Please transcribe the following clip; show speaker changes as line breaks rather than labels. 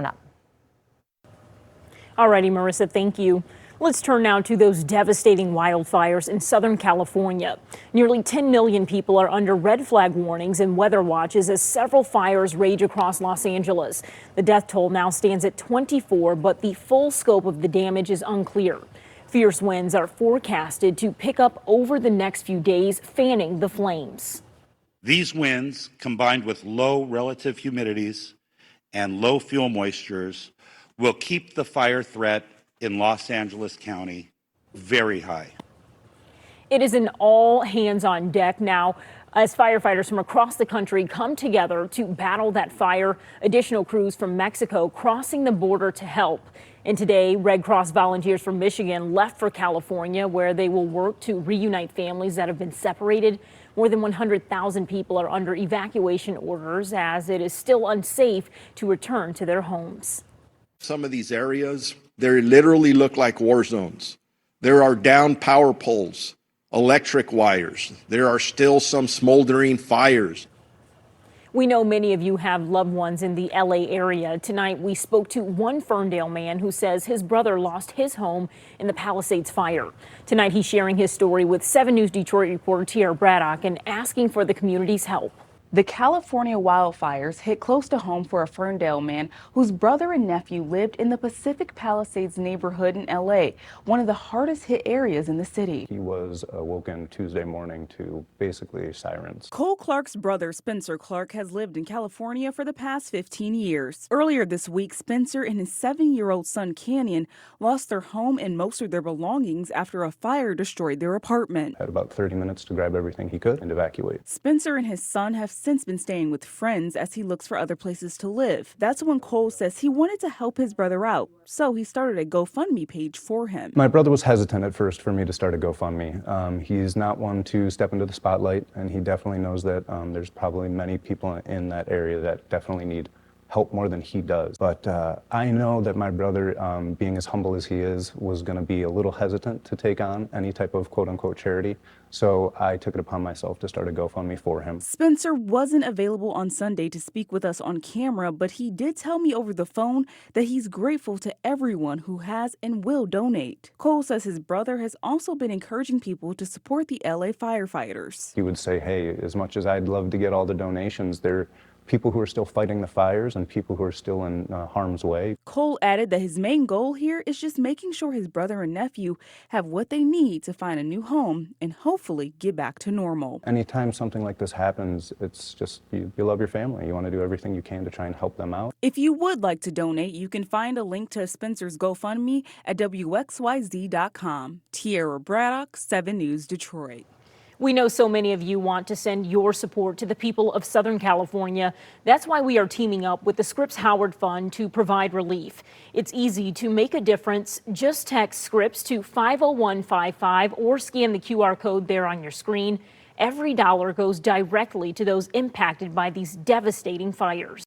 Up.
Alrighty, Marissa, thank you. Let's turn now to those devastating wildfires in Southern California. Nearly 10 million people are under red flag warnings and weather watches as several fires rage across Los Angeles. The death toll now stands at 24, but the full scope of the damage is unclear. Fierce winds are forecasted to pick up over the next few days, fanning the flames.
These winds, combined with low relative humidities and low fuel moistures, will keep the fire threat in Los Angeles County very high.
It is an all hands on deck now as firefighters from across the country come together to battle that fire. Additional crews from Mexico crossing the border to help. And today, Red Cross volunteers from Michigan left for California, where they will work to reunite families that have been separated. More than 100,000 people are under evacuation orders as it is still unsafe to return to their homes.
Some of these areas, they literally look like war zones. There are down power poles, electric wires. There are still some smoldering fires.
We know many of you have loved ones in the LA area. Tonight, we spoke to one Ferndale man who says his brother lost his home in the Palisades fire. Tonight, he's sharing his story with 7 News Detroit reporter Tierra Braddock and asking for the community's help.
The California wildfires hit close to home for a Ferndale man whose brother and nephew lived in the Pacific Palisades neighborhood in LA, one of the hardest hit areas in the city.
He was awoken Tuesday morning to basically sirens.
Cole Clark's brother, Spencer Clark, has lived in California for the past 15 years. Earlier this week, Spencer and his 7-year-old son, Canyon, lost their home and most of their belongings after a fire destroyed their apartment.
Had about 30 minutes to grab everything he could and evacuate.
Spencer and his son have since been staying with friends as he looks for other places to live. That's when Cole says he wanted to help his brother out, so he started a GoFundMe page for him.
My brother was hesitant at first for me to start a GoFundMe. He's not one to step into the spotlight, and he definitely knows that there's probably many people in that area that definitely need help more than he does. But I know that my brother, being as humble as he is, was going to be a little hesitant to take on any type of quote-unquote charity. So I took it upon myself to start a GoFundMe for him.
Spencer wasn't available on Sunday to speak with us on camera, but he did tell me over the phone that he's grateful to everyone who has and will donate. Cole says his brother has also been encouraging people to support the LA firefighters.
He would say, hey, as much as I'd love to get all the donations, there people who are still fighting the fires and people who are still in harm's way.
Cole added that his main goal here is just making sure his brother and nephew have what they need to find a new home and hopefully get back to normal.
Anytime something like this happens, it's just you love your family. You want to do everything you can to try and help them out.
If you would like to donate, you can find a link to Spencer's GoFundMe at WXYZ.com. Tierra Braddock, 7 News Detroit.
We know so many of you want to send your support to the people of Southern California. That's why we are teaming up with the Scripps Howard Fund to provide relief. It's easy to make a difference. Just text Scripps to 50155 or scan the QR code there on your screen. Every dollar goes directly to those impacted by these devastating fires.